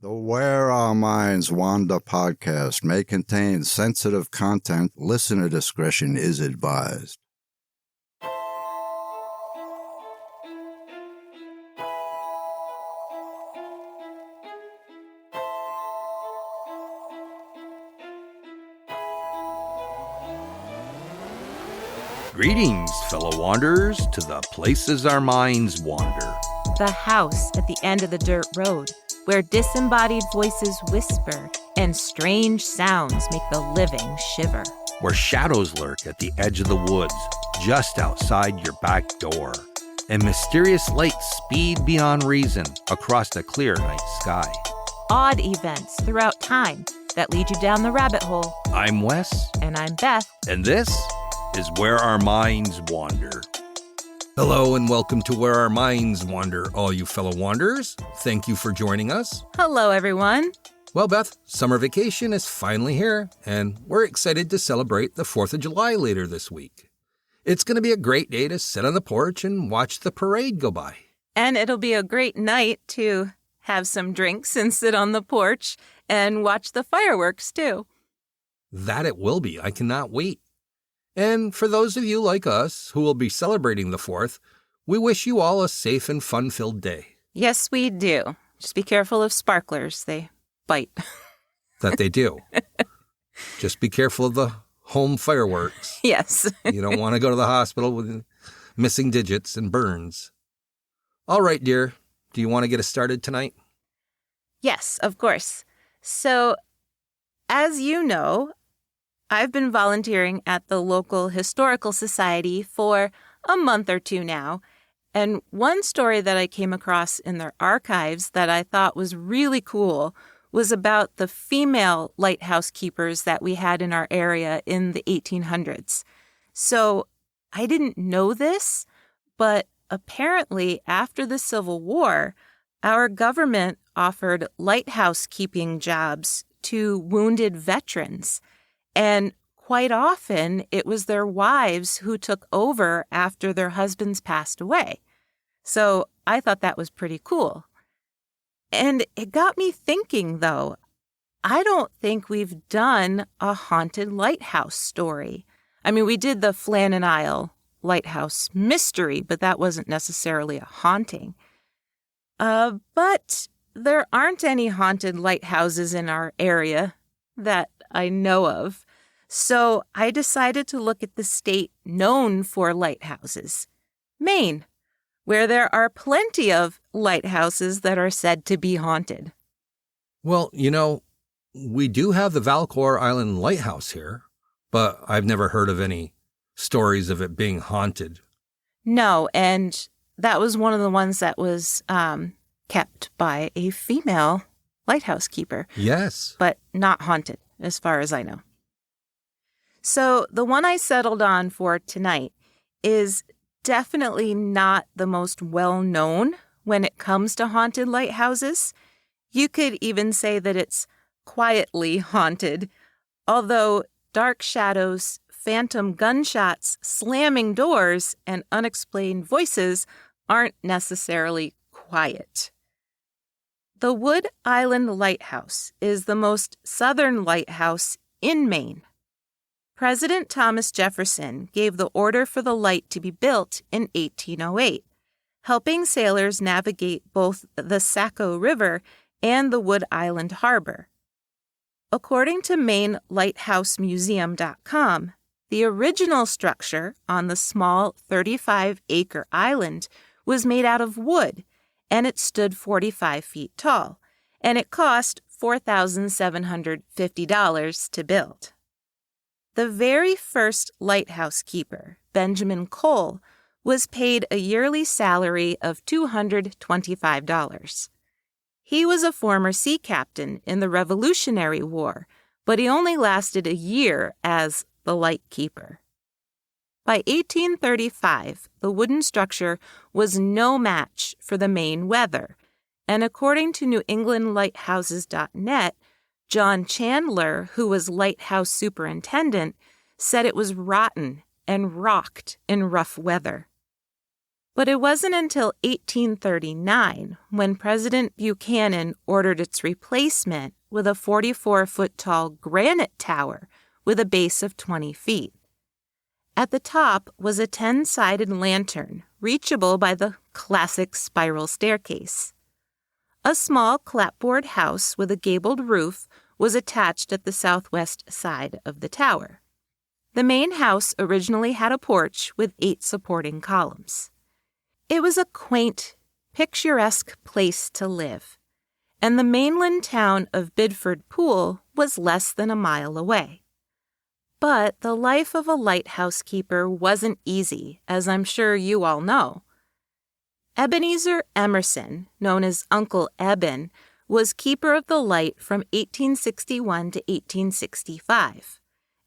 The Where Our Minds Wander podcast may contain sensitive content. Listener discretion is advised. Greetings, fellow wanderers, to the places our minds wander. The house at the end of the dirt road, where disembodied voices whisper and strange sounds make the living shiver. Where shadows lurk at the edge of the woods, just outside your back door. And mysterious lights speed beyond reason across the clear night sky. Odd events throughout time that lead you down the rabbit hole. I'm Wes. And I'm Beth. And this is Where Our Minds Wander. Hello and welcome to Where Our Minds Wander, all you fellow wanderers. Thank you for joining us. Hello, everyone. Well, Beth, summer vacation is finally here, and we're excited to celebrate the 4th of July later this week. It's going to be a great day to sit on the porch and watch the parade go by. And it'll be a great night to have some drinks and sit on the porch and watch the fireworks, too. That it will be. I cannot wait. And for those of you like us who will be celebrating the 4th, we wish you all a safe and fun-filled day. Yes, we do. Just be careful of sparklers. They bite. That they do. Just be careful of the home fireworks. Yes. You don't want to go to the hospital with missing digits and burns. All right, dear. Do you want to get us started tonight? Yes, of course. So, as you know, I've been volunteering at the local historical society for a month or two now, and one story that I came across in their archives that I thought was really cool was about the female lighthouse keepers that we had in our area in the 1800s. So I didn't know this, but apparently after the Civil War, our government offered lighthouse keeping jobs to wounded veterans. And quite often, it was their wives who took over after their husbands passed away. So I thought that was pretty cool. And it got me thinking, though, I don't think we've done a haunted lighthouse story. I mean, we did the Flannan Isle lighthouse mystery, but that wasn't necessarily a haunting. But there aren't any haunted lighthouses in our area that I know of. So I decided to look at the state known for lighthouses, Maine, where there are plenty of lighthouses that are said to be haunted. Well, you know, we do have the Valcour Island Lighthouse here, but I've never heard of any stories of it being haunted. No, and that was one of the ones that was kept by a female lighthouse keeper. Yes. But not haunted, as far as I know. So the one I settled on for tonight is definitely not the most well-known when it comes to haunted lighthouses. You could even say that it's quietly haunted, although dark shadows, phantom gunshots, slamming doors, and unexplained voices aren't necessarily quiet. The Wood Island Lighthouse is the most southern lighthouse in Maine. President Thomas Jefferson gave the order for the light to be built in 1808, helping sailors navigate both the Saco River and the Wood Island Harbor. According to MaineLighthouseMuseum.com, the original structure on the small 35-acre island was made out of wood, and it stood 45 feet tall, and it cost $4,750 to build. The very first lighthouse keeper, Benjamin Cole, was paid a yearly salary of $225. He was a former sea captain in the Revolutionary War, but he only lasted a year as the light keeper. By 1835, the wooden structure was no match for the Maine weather, and according to NewEnglandLighthouses.net, John Chandler, who was lighthouse superintendent, said it was rotten and rocked in rough weather. But it wasn't until 1839 when President Buchanan ordered its replacement with a 44-foot-tall granite tower with a base of 20 feet. At the top was a 10-sided lantern, reachable by the classic spiral staircase. A small clapboard house with a gabled roof was attached at the southwest side of the tower. The main house originally had a porch with 8 supporting columns. It was a quaint, picturesque place to live, and the mainland town of Bidford Pool was less than a mile away. But the life of a lighthouse keeper wasn't easy, as I'm sure you all know. Ebenezer Emerson, known as Uncle Eben, was keeper of the light from 1861 to 1865.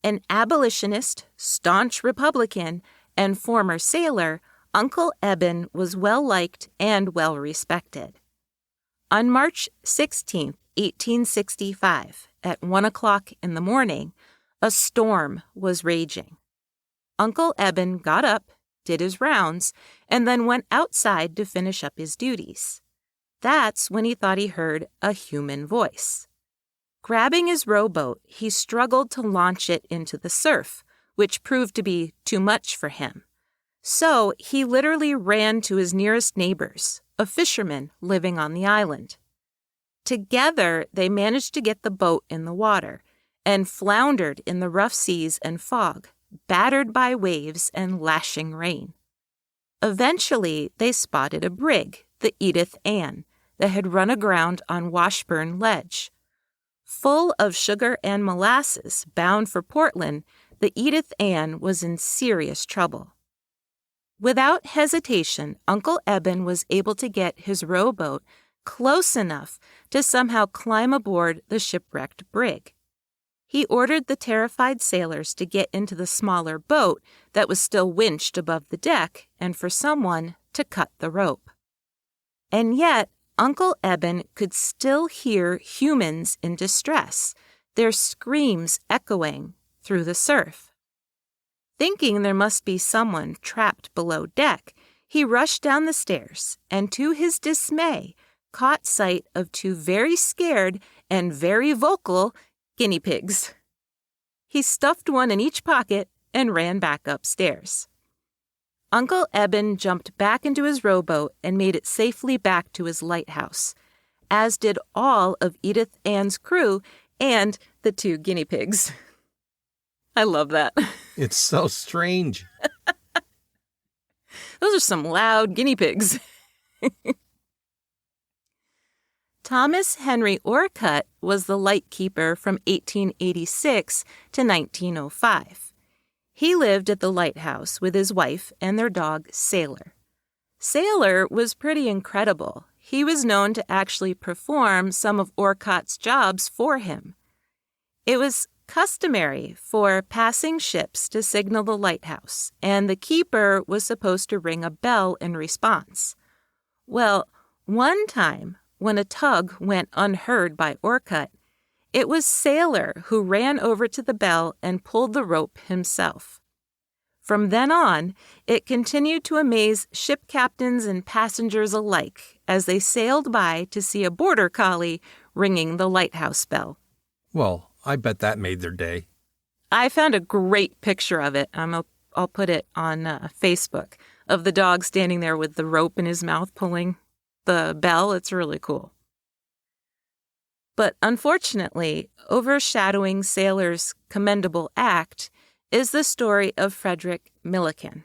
An abolitionist, staunch Republican, and former sailor, Uncle Eben was well-liked and well-respected. On March 16, 1865, at 1 o'clock in the morning, a storm was raging. Uncle Eben got up, did his rounds, and then went outside to finish up his duties. That's when he thought he heard a human voice. Grabbing his rowboat, he struggled to launch it into the surf, which proved to be too much for him. So he literally ran to his nearest neighbors, a fisherman living on the island. Together, they managed to get the boat in the water and floundered in the rough seas and fog, battered by waves and lashing rain. Eventually, they spotted a brig, the Edith Ann, that had run aground on Washburn Ledge. Full of sugar and molasses, bound for Portland, the Edith Ann was in serious trouble. Without hesitation, Uncle Eben was able to get his rowboat close enough to somehow climb aboard the shipwrecked brig. He ordered the terrified sailors to get into the smaller boat that was still winched above the deck and for someone to cut the rope. And yet, Uncle Eben could still hear humans in distress, their screams echoing through the surf. Thinking there must be someone trapped below deck, he rushed down the stairs and, to his dismay, caught sight of 2 very scared and very vocal guinea pigs. He stuffed one in each pocket and ran back upstairs. Uncle Eben jumped back into his rowboat and made it safely back to his lighthouse, as did all of Edith Ann's crew and the 2 guinea pigs. I love that. It's so strange. Those are some loud guinea pigs. Thomas Henry Orcutt was the lightkeeper from 1886 to 1905. He lived at the lighthouse with his wife and their dog, Sailor. Sailor was pretty incredible. He was known to actually perform some of Orcutt's jobs for him. It was customary for passing ships to signal the lighthouse, and the keeper was supposed to ring a bell in response. Well, one time, when a tug went unheard by Orcutt, it was Sailor who ran over to the bell and pulled the rope himself. From then on, it continued to amaze ship captains and passengers alike as they sailed by to see a border collie ringing the lighthouse bell. Well, I bet that made their day. I found a great picture of it. I'll put it on Facebook, of the dog standing there with the rope in his mouth pulling the bell. It's really cool. But unfortunately, overshadowing Sailor's commendable act is the story of Frederick Milliken.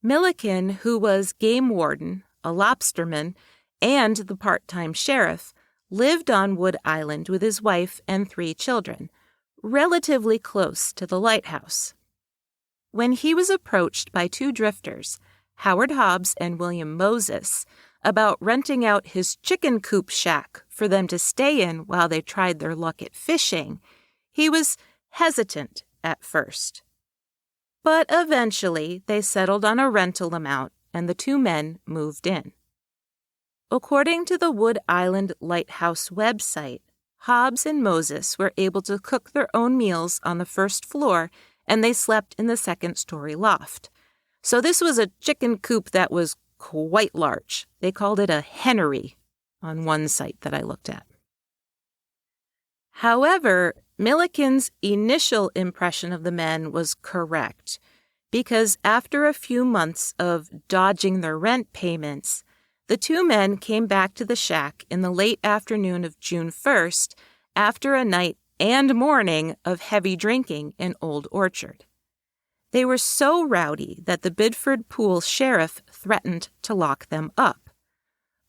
Milliken, who was game warden, a lobsterman, and the part-time sheriff, lived on Wood Island with his wife and 3 children, relatively close to the lighthouse. When he was approached by 2 drifters, Howard Hobbs and William Moses, about renting out his chicken coop shack for them to stay in while they tried their luck at fishing, he was hesitant at first. But eventually they settled on a rental amount and the 2 men moved in. According to the Wood Island Lighthouse website, Hobbs and Moses were able to cook their own meals on the first floor, and they slept in the second-story loft. So this was a chicken coop that was quite large. They called it a hennery on one site that I looked at. However, Milliken's initial impression of the men was correct, because after a few months of dodging their rent payments, the two men came back to the shack in the late afternoon of June 1st after a night and morning of heavy drinking in Old Orchard. They were so rowdy that the Biddeford Pool sheriff threatened to lock them up.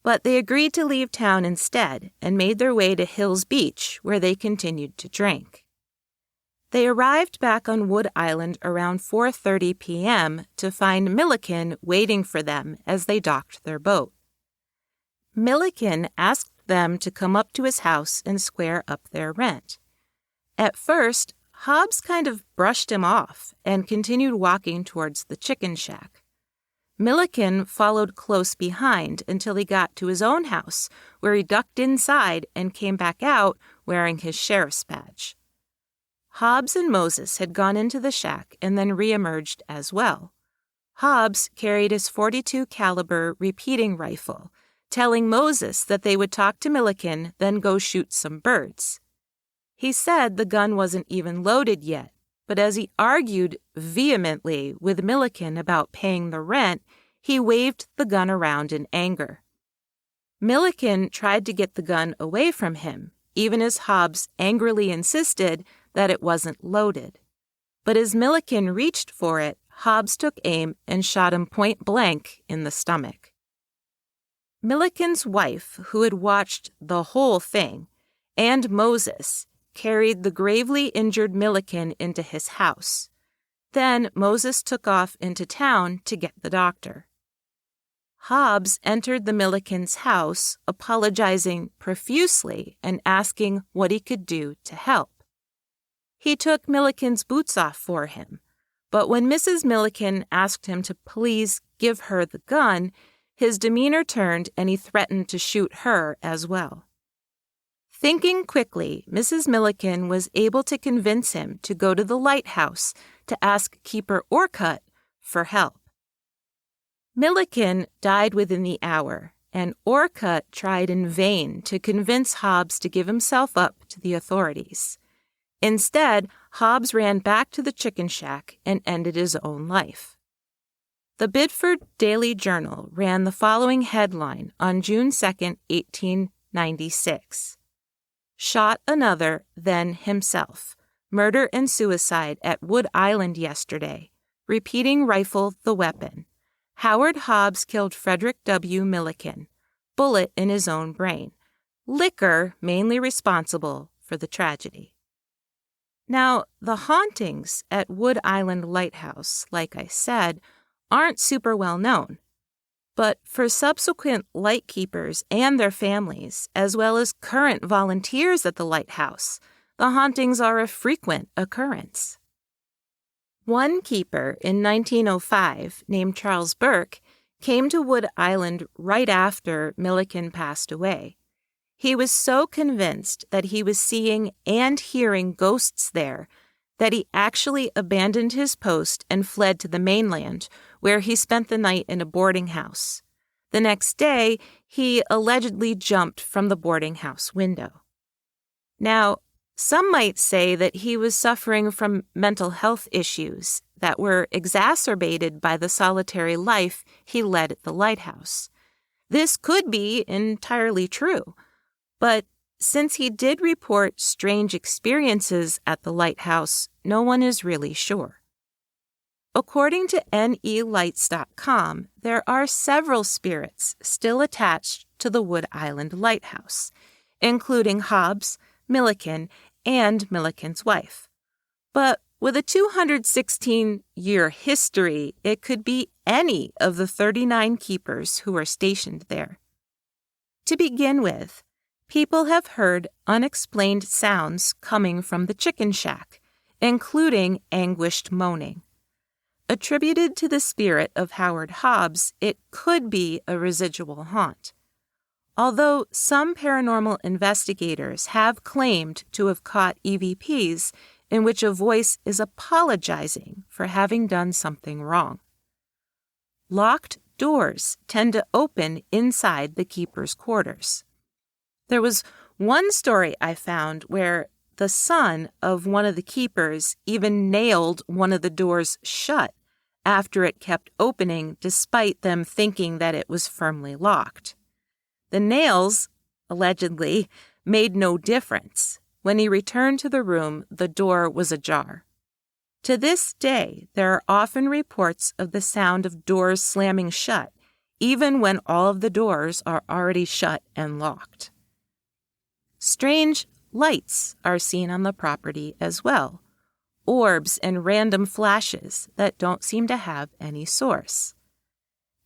But they agreed to leave town instead and made their way to Hills Beach, where they continued to drink. They arrived back on Wood Island around 4:30 p.m. to find Milliken waiting for them as they docked their boat. Milliken asked them to come up to his house and square up their rent. At first, Hobbs kind of brushed him off and continued walking towards the chicken shack. Milliken followed close behind until he got to his own house, where he ducked inside and came back out wearing his sheriff's badge. Hobbs and Moses had gone into the shack and then reemerged as well. Hobbs carried his .42 caliber repeating rifle, telling Moses that they would talk to Milliken, then go shoot some birds. He said the gun wasn't even loaded yet, but as he argued vehemently with Milliken about paying the rent, he waved the gun around in anger. Milliken tried to get the gun away from him, even as Hobbs angrily insisted that it wasn't loaded. But as Milliken reached for it, Hobbs took aim and shot him point blank in the stomach. Milliken's wife, who had watched the whole thing, and Moses, carried the gravely injured Milliken into his house. Then Moses took off into town to get the doctor. Hobbs entered the Millikens' house, apologizing profusely and asking what he could do to help. He took Milliken's boots off for him, but when Mrs. Milliken asked him to please give her the gun, his demeanor turned and he threatened to shoot her as well. Thinking quickly, Mrs. Milliken was able to convince him to go to the Lighthouse to ask Keeper Orcutt for help. Milliken died within the hour, and Orcutt tried in vain to convince Hobbs to give himself up to the authorities. Instead, Hobbs ran back to the chicken shack and ended his own life. The Biddeford Daily Journal ran the following headline on June 2, 1896. Shot another, then himself. Murder and suicide at Wood Island yesterday. Repeating rifle the weapon. Howard Hobbs killed Frederick W. Milliken. Bullet in his own brain. Liquor mainly responsible for the tragedy. Now, the hauntings at Wood Island Lighthouse, like I said, aren't super well known. But for subsequent lightkeepers and their families, as well as current volunteers at the lighthouse, the hauntings are a frequent occurrence. One keeper in 1905, named Charles Burke, came to Wood Island right after Milliken passed away. He was so convinced that he was seeing and hearing ghosts there that he actually abandoned his post and fled to the mainland, where he spent the night in a boarding house. The next day, he allegedly jumped from the boarding house window. Now, some might say that he was suffering from mental health issues that were exacerbated by the solitary life he led at the lighthouse. This could be entirely true, but since he did report strange experiences at the lighthouse, no one is really sure. According to NELights.com, there are several spirits still attached to the Wood Island Lighthouse, including Hobbs, Milliken, and Milliken's wife. But with a 216-year history, it could be any of the 39 keepers who are stationed there. To begin with, people have heard unexplained sounds coming from the chicken shack, including anguished moaning. Attributed to the spirit of Howard Hobbs, it could be a residual haunt. Although some paranormal investigators have claimed to have caught EVPs in which a voice is apologizing for having done something wrong. locked doors tend to open inside the keeper's quarters. There was one story I found where the son of one of the keepers even nailed one of the doors shut after it kept opening despite them thinking that it was firmly locked. The nails, allegedly, made no difference. When he returned to the room, the door was ajar. To this day, there are often reports of the sound of doors slamming shut, even when all of the doors are already shut and locked. Strange lights are seen on the property as well, orbs and random flashes that don't seem to have any source.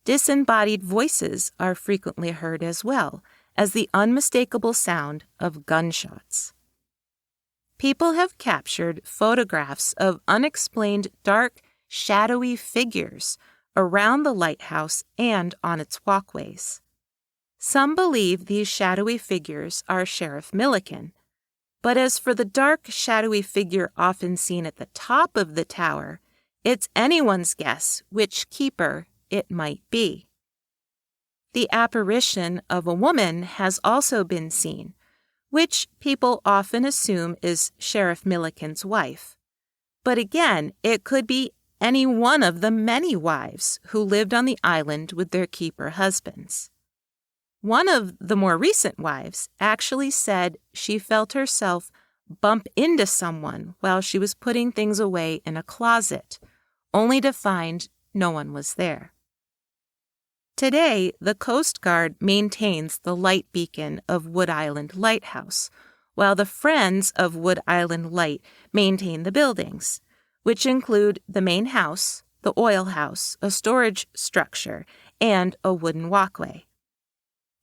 Disembodied voices are frequently heard as well as the unmistakable sound of gunshots. People have captured photographs of unexplained dark, shadowy figures around the lighthouse and on its walkways. Some believe these shadowy figures are Sheriff Milliken, but as for the dark, shadowy figure often seen at the top of the tower, it's anyone's guess which keeper it might be. The apparition of a woman has also been seen, which people often assume is Sheriff Milliken's wife. But again, it could be any one of the many wives who lived on the island with their keeper husbands. One of the more recent wives actually said she felt herself bump into someone while she was putting things away in a closet, only to find no one was there. Today, the Coast Guard maintains the light beacon of Wood Island Lighthouse, while the Friends of Wood Island Light maintain the buildings, which include the main house, the oil house, a storage structure, and a wooden walkway.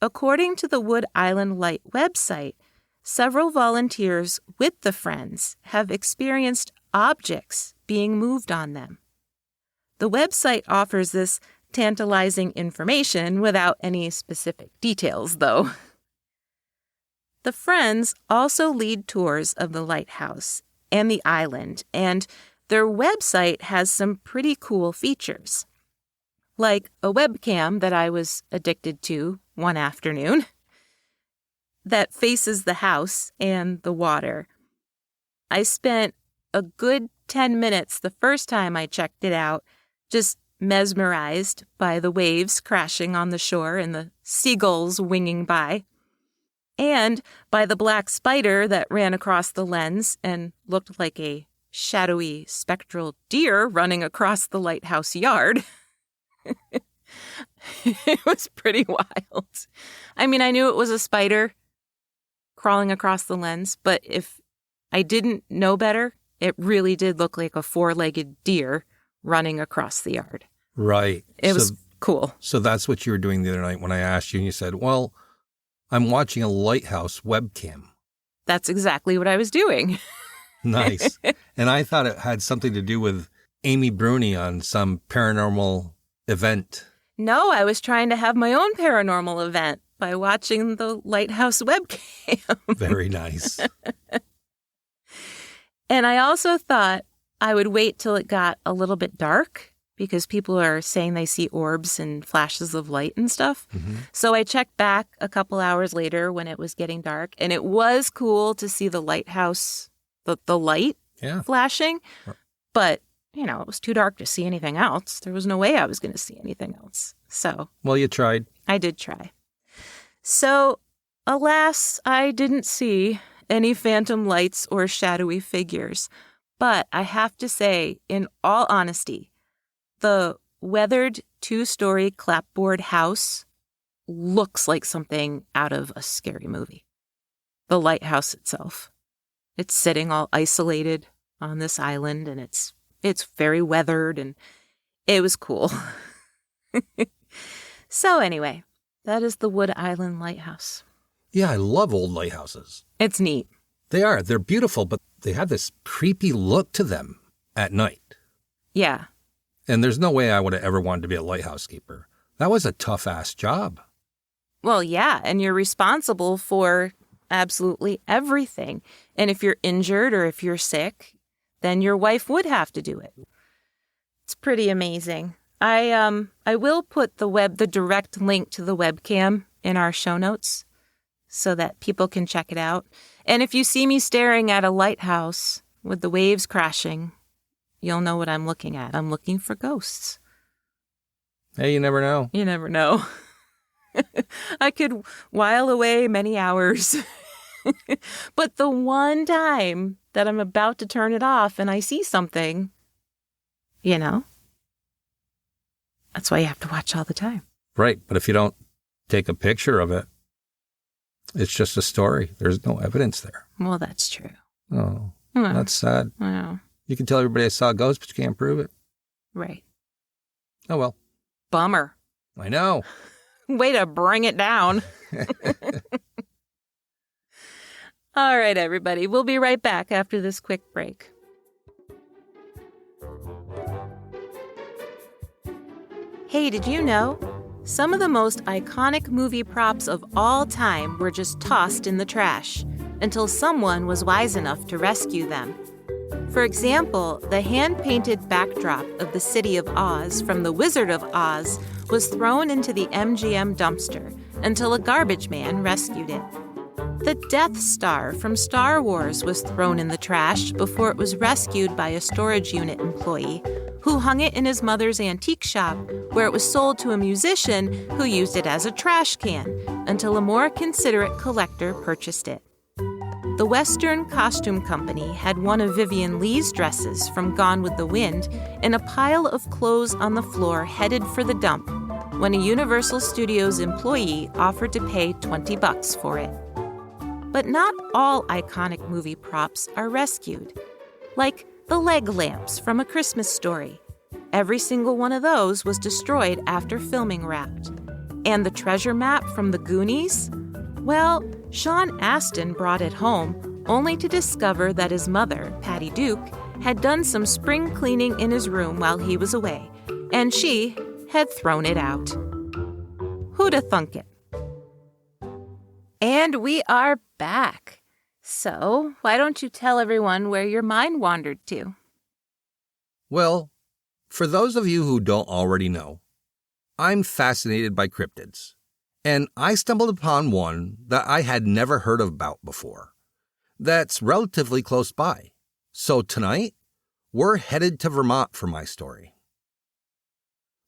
According to the Wood Island Light website, several volunteers with the Friends have experienced objects being moved on them. The website offers this tantalizing information without any specific details, though. The Friends also lead tours of the lighthouse and the island, and their website has some pretty cool features, like a webcam that I was addicted to one afternoon that faces the house and the water. I spent a good 10 minutes the first time I checked it out, just mesmerized by the waves crashing on the shore and the seagulls winging by, and by the black spider that ran across the lens and looked like a shadowy, spectral deer running across the lighthouse yard. It was pretty wild. I mean, I knew it was a spider crawling across the lens, but if I didn't know better, it really did look like a four-legged deer running across the yard. Right. It was cool. So that's what you were doing the other night when I asked you, and you said, well, I'm watching a lighthouse webcam. That's exactly what I was doing. Nice. And I thought it had something to do with Amy Bruni on some paranormal event. No, I was trying to have my own paranormal event by watching the lighthouse webcam. Very nice. And I also thought I would wait till it got a little bit dark because people are saying they see orbs and flashes of light and stuff. Mm-hmm. So I checked back a couple hours later when it was getting dark, and it was cool to see the lighthouse, the light flashing. But, you know, it was too dark to see anything else. There was no way I was going to see anything else. So. Well, you tried. I did try. So, alas, I didn't see any phantom lights or shadowy figures. But I have to say, in all honesty, the weathered 2-story clapboard house looks like something out of a scary movie. The lighthouse itself. It's sitting all isolated on this island, and it's very weathered, and it was cool. So anyway, that is the Wood Island Lighthouse. Yeah, I love old lighthouses. It's neat. They are. They're beautiful, but they have this creepy look to them at night. Yeah. And there's no way I would have ever wanted to be a lighthouse keeper. That was a tough-ass job. Well, yeah, and you're responsible for absolutely everything. And if you're injured or if you're sick, then your wife would have to do it. It's pretty amazing. I will put the direct link to the webcam in our show notes so that people can check it out. And if you see me staring at a lighthouse with the waves crashing, you'll know what I'm looking at. I'm looking for ghosts. Hey, you never know. You never know. I could while away many hours. But the one time that I'm about to turn it off and I see something, that's why you have to watch all the time. Right, but if you don't take a picture of it, it's just a story. There's no evidence there. Well, that's true. Oh, that's sad. Yeah. You can tell everybody I saw a ghost, but you can't prove it. Right. Oh, well. Bummer. I know. Way to bring it down. All right, everybody. We'll be right back after this quick break. Hey, did you know? Some of the most iconic movie props of all time were just tossed in the trash until someone was wise enough to rescue them. For example, the hand-painted backdrop of the City of Oz from The Wizard of Oz was thrown into the MGM dumpster until a garbage man rescued it. The Death Star from Star Wars was thrown in the trash before it was rescued by a storage unit employee who hung it in his mother's antique shop, where it was sold to a musician who used it as a trash can until a more considerate collector purchased it. The Western Costume Company had one of Vivien Leigh's dresses from Gone with the Wind in a pile of clothes on the floor headed for the dump when a Universal Studios employee offered to pay $20 for it. But not all iconic movie props are rescued. Like the leg lamps from A Christmas Story. Every single one of those was destroyed after filming wrapped. And the treasure map from The Goonies? Well, Sean Astin brought it home, only to discover that his mother, Patty Duke, had done some spring cleaning in his room while he was away, and she had thrown it out. Who'da thunk it? And we are back. So, why don't you tell everyone where your mind wandered to? Well, for those of you who don't already know, I'm fascinated by cryptids, and I stumbled upon one that I had never heard about before. That's relatively close by. So tonight, we're headed to Vermont for my story.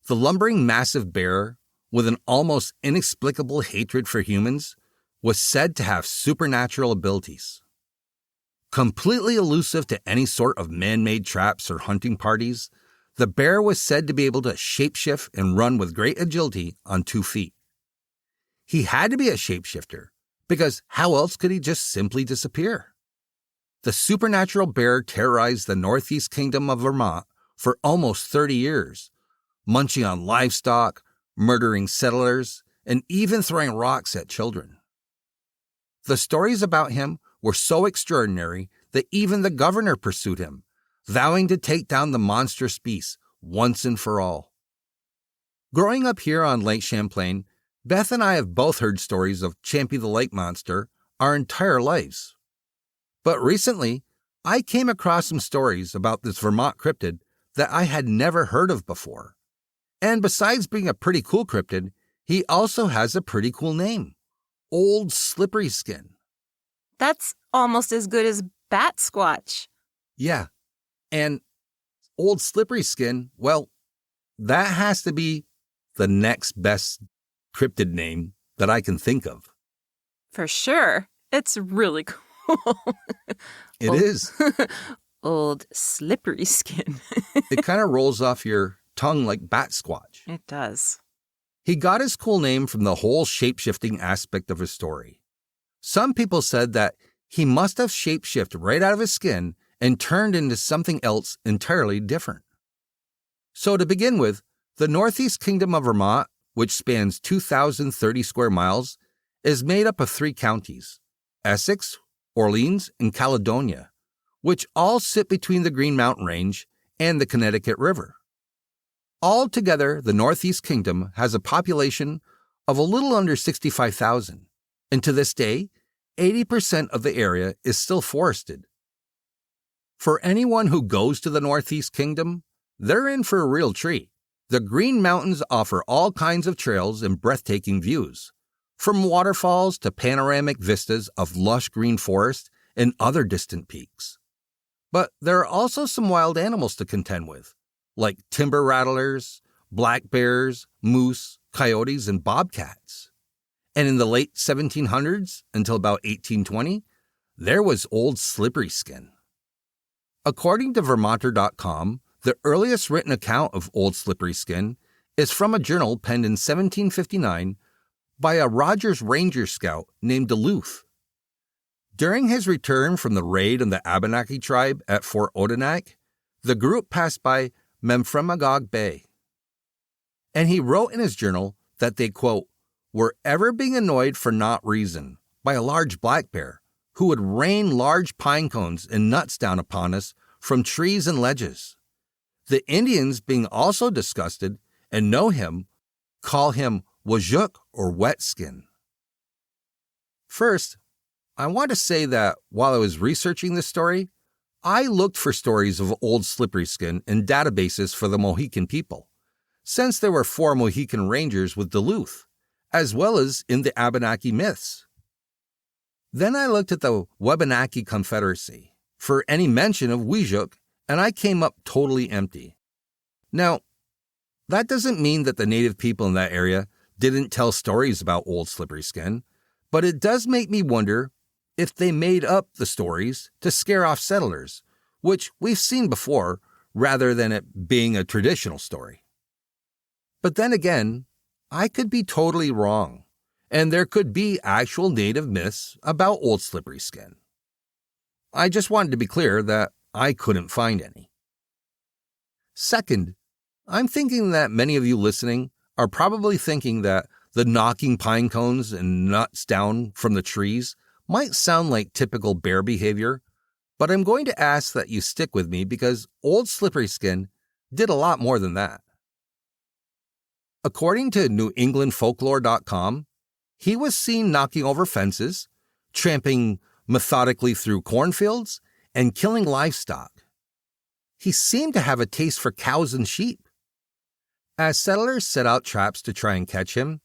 The lumbering massive bear, with an almost inexplicable hatred for humans, was said to have supernatural abilities. Completely elusive to any sort of man-made traps or hunting parties, the bear was said to be able to shapeshift and run with great agility on 2 feet. He had to be a shapeshifter, because how else could he just simply disappear? The supernatural bear terrorized the Northeast Kingdom of Vermont for almost 30 years, munching on livestock, murdering settlers, and even throwing rocks at children. The stories about him were so extraordinary that even the governor pursued him, vowing to take down the monstrous beast once and for all. Growing up here on Lake Champlain, Beth and I have both heard stories of Champy the Lake Monster our entire lives. But recently, I came across some stories about this Vermont cryptid that I had never heard of before. And besides being a pretty cool cryptid, he also has a pretty cool name. Old Slippery Skin. That's almost as good as Bat Squatch. Yeah. And Old Slippery Skin, well, that has to be the next best cryptid name that I can think of. For sure. It's really cool. It is. Old Slippery Skin. It kind of rolls off your tongue like Bat Squatch. It does. He got his cool name from the whole shape-shifting aspect of his story. Some people said that he must have shape-shifted right out of his skin and turned into something else entirely different. So to begin with, the Northeast Kingdom of Vermont, which spans 2,030 square miles, is made up of 3 counties, Essex, Orleans, and Caledonia, which all sit between the Green Mountain Range and the Connecticut River. Altogether, the Northeast Kingdom has a population of a little under 65,000, and to this day, 80% of the area is still forested. For anyone who goes to the Northeast Kingdom, they're in for a real treat, The Green Mountains offer all kinds of trails and breathtaking views, from waterfalls to panoramic vistas of lush green forest and other distant peaks. But there are also some wild animals to contend with, like timber rattlers, black bears, moose, coyotes, and bobcats. And in the late 1700s until about 1820, there was Old Slippery Skin. According to Vermonter.com, the earliest written account of Old Slippery Skin is from a journal penned in 1759 by a Rogers Ranger scout named Duluth. During his return from the raid on the Abenaki tribe at Fort Odenak, the group passed by Memphremagog Bay. And he wrote in his journal that they, quote, were ever being annoyed for not reason by a large black bear who would rain large pine cones and nuts down upon us from trees and ledges. The Indians, being also disgusted and know him, call him Wajuk or Wet Skin. First, I want to say that while I was researching this story, I looked for stories of Old Slippery Skin in databases for the Mohican people, since there were 4 Mohican Rangers with Duluth, as well as in the Abenaki myths. Then I looked at the Wabanaki Confederacy for any mention of Wajuk, and I came up totally empty. Now, that doesn't mean that the native people in that area didn't tell stories about Old Slippery Skin, but it does make me wonder if they made up the stories to scare off settlers, which we've seen before, rather than it being a traditional story. But then again, I could be totally wrong, and there could be actual native myths about Old Slippery Skin. I just wanted to be clear that I couldn't find any. Second, I'm thinking that many of you listening are probably thinking that the knocking pine cones and nuts down from the trees might sound like typical bear behavior, but I'm going to ask that you stick with me because Old Slippery Skin did a lot more than that. According to NewEnglandFolklore.com, he was seen knocking over fences, tramping methodically through cornfields, and killing livestock. He seemed to have a taste for cows and sheep. As settlers set out traps to try and catch him,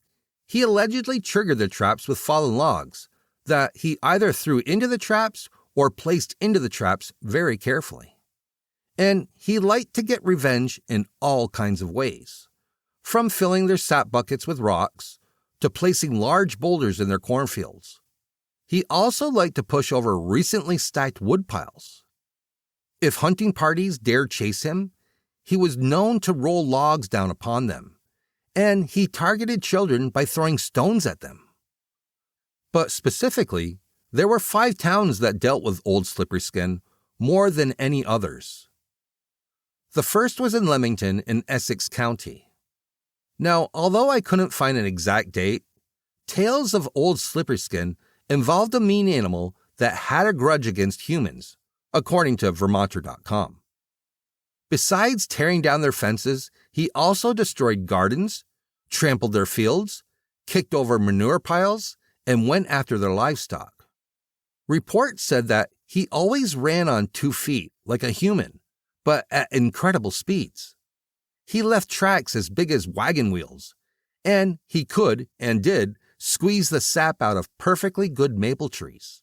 he allegedly triggered the traps with fallen logs that he either threw into the traps or placed into the traps very carefully. And he liked to get revenge in all kinds of ways, from filling their sap buckets with rocks to placing large boulders in their cornfields. He also liked to push over recently stacked wood piles. If hunting parties dared chase him, he was known to roll logs down upon them, and he targeted children by throwing stones at them. But specifically, there were 5 towns that dealt with Old Slippery Skin more than any others. The first was in Leamington in Essex County. Now, although I couldn't find an exact date, tales of Old Slippery Skin involved a mean animal that had a grudge against humans, according to Vermonter.com. Besides tearing down their fences, he also destroyed gardens, trampled their fields, kicked over manure piles, and went after their livestock. Reports said that he always ran on 2 feet like a human, but at incredible speeds. He left tracks as big as wagon wheels, and he could, and did, squeeze the sap out of perfectly good maple trees.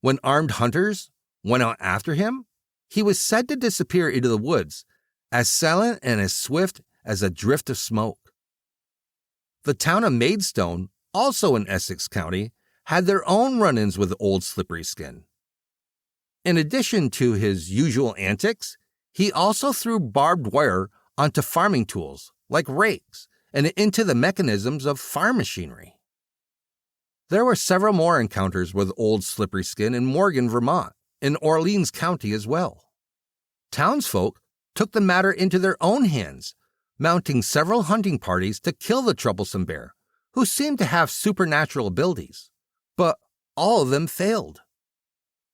When armed hunters went out after him, he was said to disappear into the woods, as silent and as swift as a drift of smoke. The town of Maidstone, also in Essex County, had their own run-ins with Old Slippery Skin. In addition to his usual antics, he also threw barbed wire onto farming tools, like rakes, and into the mechanisms of farm machinery. There were several more encounters with Old Slippery Skin in Morgan, Vermont, in Orleans County as well. Townsfolk took the matter into their own hands, mounting several hunting parties to kill the troublesome bear, who seemed to have supernatural abilities, but all of them failed.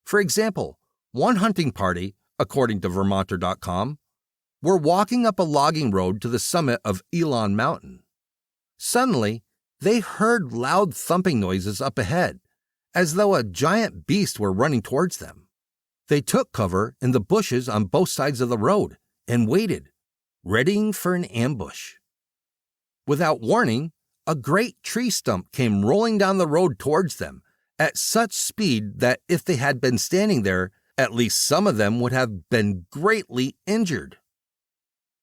For example, one hunting party, according to Vermonter.com, were walking up a logging road to the summit of Elon Mountain. Suddenly, they heard loud thumping noises up ahead, as though a giant beast were running towards them. They took cover in the bushes on both sides of the road and waited, readying for an ambush. Without warning, a great tree stump came rolling down the road towards them at such speed that if they had been standing there, at least some of them would have been greatly injured.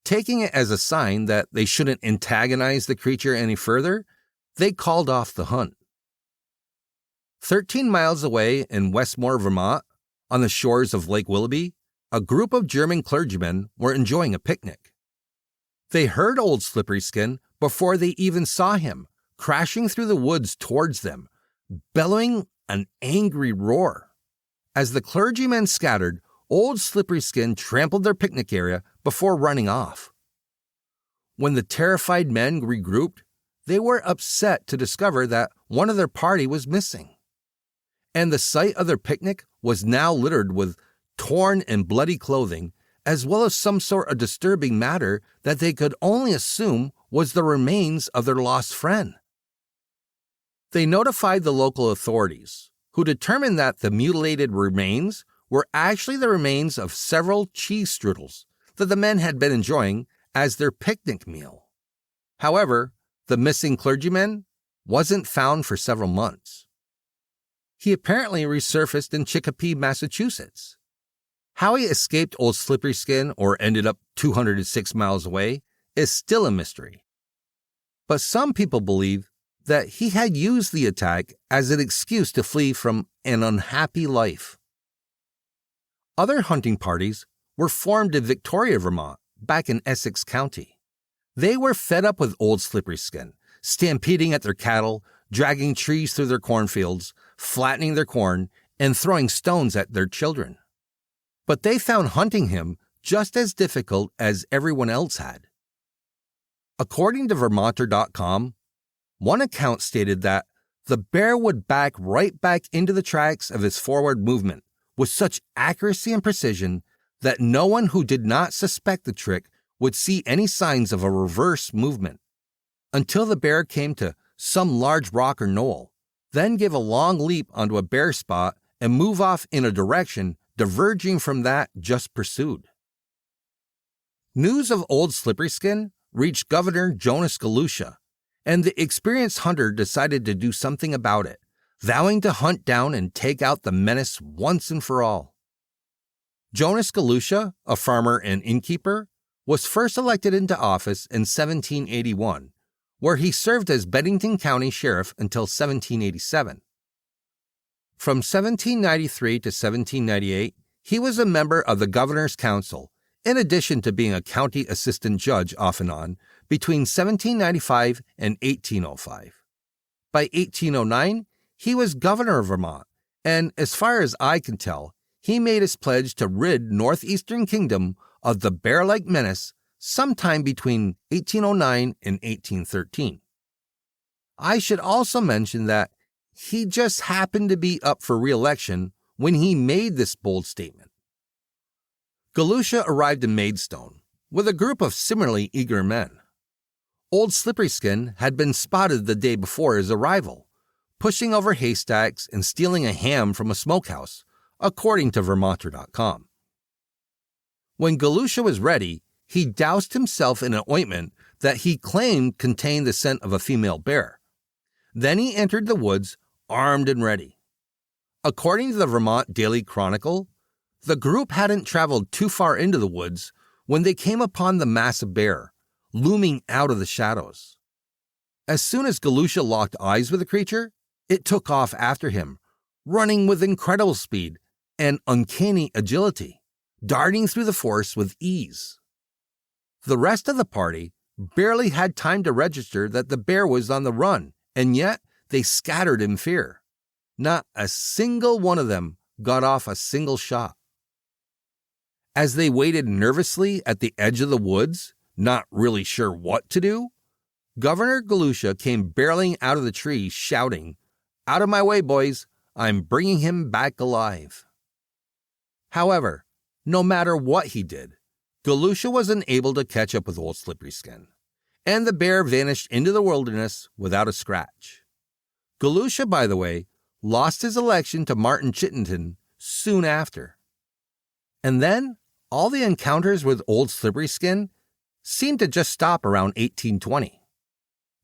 Taking it as a sign that they shouldn't antagonize the creature any further, they called off the hunt. 13 miles away in Westmore, Vermont, on the shores of Lake Willoughby, a group of German clergymen were enjoying a picnic. They heard Old Slippery Skin before they even saw him, crashing through the woods towards them, bellowing an angry roar. As the clergymen scattered, Old Slippery Skin trampled their picnic area before running off. When the terrified men regrouped, they were upset to discover that one of their party was missing. And the site of their picnic was now littered with torn and bloody clothing, as well as some sort of disturbing matter that they could only assume was the remains of their lost friend. They notified the local authorities, who determined that the mutilated remains were actually the remains of several cheese strudels that the men had been enjoying as their picnic meal. However, the missing clergyman wasn't found for several months. He apparently resurfaced in Chicopee, Massachusetts. How he escaped Old Slippery Skin or ended up 206 miles away is still a mystery. But some people believe that he had used the attack as an excuse to flee from an unhappy life. Other hunting parties were formed in Victoria, Vermont, back in Essex County. They were fed up with Old Slippery Skin, stampeding at their cattle, dragging trees through their cornfields, flattening their corn, and throwing stones at their children. But they found hunting him just as difficult as everyone else had. According to Vermonter.com, one account stated that the bear would back right back into the tracks of his forward movement with such accuracy and precision that no one who did not suspect the trick would see any signs of a reverse movement, until the bear came to some large rock or knoll, then give a long leap onto a bare spot and move off in a direction diverging from that just pursued. News of Old Slippery Skin reached Governor Jonas Galusha, and the experienced hunter decided to do something about it, vowing to hunt down and take out the menace once and for all. Jonas Galusha, a farmer and innkeeper, was first elected into office in 1781, where he served as Bennington County Sheriff until 1787. From 1793 to 1798, he was a member of the Governor's Council, in addition to being a county assistant judge off and on between 1795 and 1805. By 1809, he was governor of Vermont, and as far as I can tell, he made his pledge to rid Northeastern Kingdom of the bear-like menace sometime between 1809 and 1813. I should also mention that he just happened to be up for re-election when he made this bold statement. Galusha arrived in Maidstone with a group of similarly eager men. Old Slippery Skin had been spotted the day before his arrival, pushing over haystacks and stealing a ham from a smokehouse, according to Vermonter.com. When Galusha was ready, he doused himself in an ointment that he claimed contained the scent of a female bear. Then he entered the woods, armed and ready. According to the Vermont Daily Chronicle, the group hadn't traveled too far into the woods when they came upon the massive bear, looming out of the shadows. As soon as Galusha locked eyes with the creature, it took off after him, running with incredible speed and uncanny agility, darting through the forest with ease. The rest of the party barely had time to register that the bear was on the run, and yet they scattered in fear. Not a single one of them got off a single shot. As they waited nervously at the edge of the woods, not really sure what to do, Governor Galusha came barreling out of the tree shouting, "Out of my way, boys, I'm bringing him back alive." However, no matter what he did, Galusha wasn't able to catch up with Old Slippery Skin, and the bear vanished into the wilderness without a scratch. Galusha, by the way, lost his election to Martin Chittenden soon after. And then all the encounters with Old Slippery Skin seemed to just stop around 1820.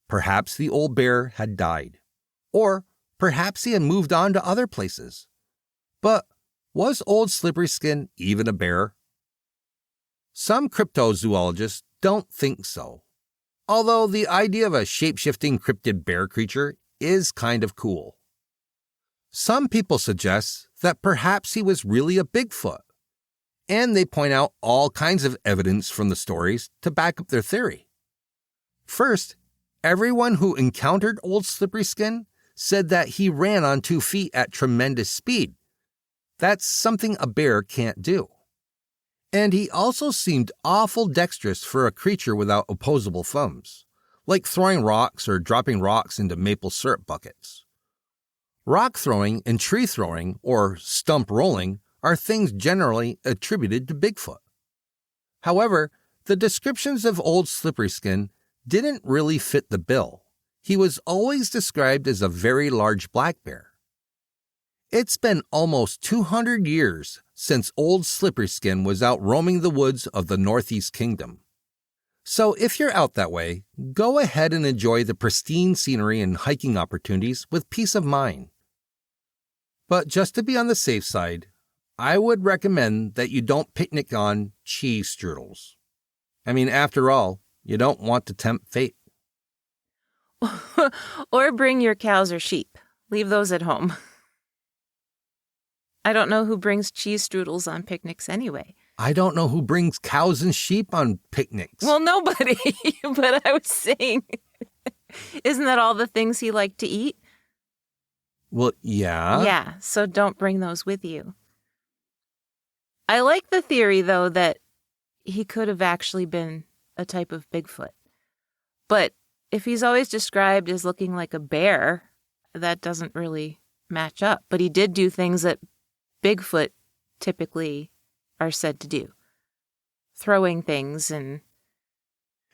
Perhaps the old bear had died, or perhaps he had moved on to other places. But was Old Slippery Skin even a bear? Some cryptozoologists don't think so, although the idea of a shape-shifting cryptid bear creature is kind of cool. Some people suggest that perhaps he was really a Bigfoot, and they point out all kinds of evidence from the stories to back up their theory. First, everyone who encountered Old Slippery Skin said that he ran on 2 feet at tremendous speed. That's something a bear can't do. And he also seemed awful dexterous for a creature without opposable thumbs, like throwing rocks or dropping rocks into maple syrup buckets. Rock throwing and tree throwing, or stump rolling, are things generally attributed to Bigfoot. However, the descriptions of Old Slippery Skin didn't really fit the bill. He was always described as a very large black bear. It's been almost 200 years since Old Slippery Skin was out roaming the woods of the Northeast Kingdom. So if you're out that way, go ahead and enjoy the pristine scenery and hiking opportunities with peace of mind. But just to be on the safe side, I would recommend that you don't picnic on cheese strudels. I mean, after all, you don't want to tempt fate. Or bring your cows or sheep. Leave those at home. I don't know who brings cheese strudels on picnics anyway. I don't know who brings cows and sheep on picnics. Well, nobody. But I was saying, isn't that all the things he liked to eat? Well, yeah. Yeah, so don't bring those with you. I like the theory, though, that he could have actually been a type of Bigfoot. But if he's always described as looking like a bear, that doesn't really match up. But he did do things that Bigfoot typically are said to do. Throwing things and...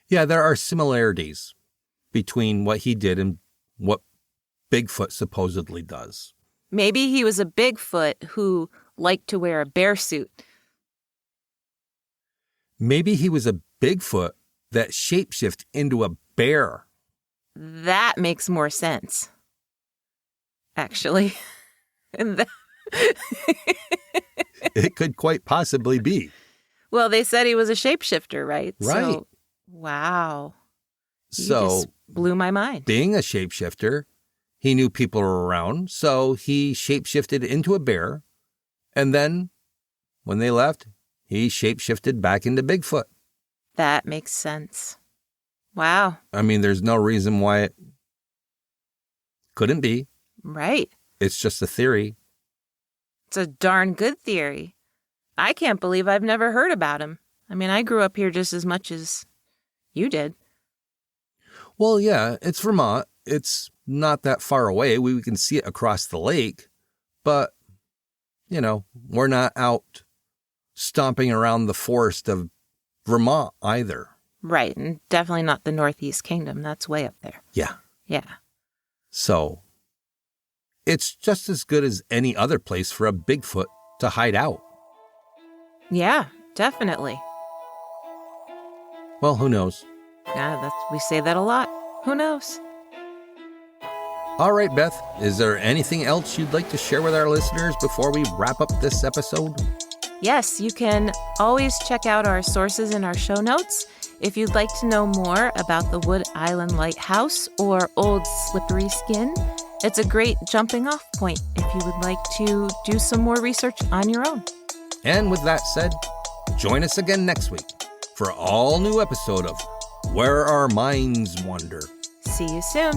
Yeah, there are similarities between what he did and what Bigfoot supposedly does. Maybe he was a Bigfoot who liked to wear a bear suit. Maybe he was a Bigfoot that shapeshifted into a bear. That makes more sense, actually. It could quite possibly be. Well, they said he was a shapeshifter, right? Right. So, wow. You So, just blew my mind. being a shapeshifter, he knew people were around, so he shapeshifted into a bear, and then, when they left, he shapeshifted back into Bigfoot. That makes sense. Wow. I mean, there's no reason why it couldn't be. Right. It's just a theory. It's a darn good theory. I can't believe I've never heard about him. I mean, I grew up here just as much as you did. Well, yeah, it's Vermont. It's not that far away. We can see it across the lake. But, you know, we're not out stomping around the forest of Vermont either. Right, and definitely not the Northeast Kingdom. That's way up there. Yeah. Yeah. So, it's just as good as any other place for a Bigfoot to hide out. Yeah, definitely. Well, who knows? Yeah, we say that a lot. Who knows? All right, Beth, is there anything else you'd like to share with our listeners before we wrap up this episode? Yes, you can always check out our sources in our show notes. If you'd like to know more about the Wood Island Lighthouse or Old Slippery Skin, it's a great jumping off point if you would like to do some more research on your own. And with that said, join us again next week for an all-new episode of Where Our Minds Wander. See you soon.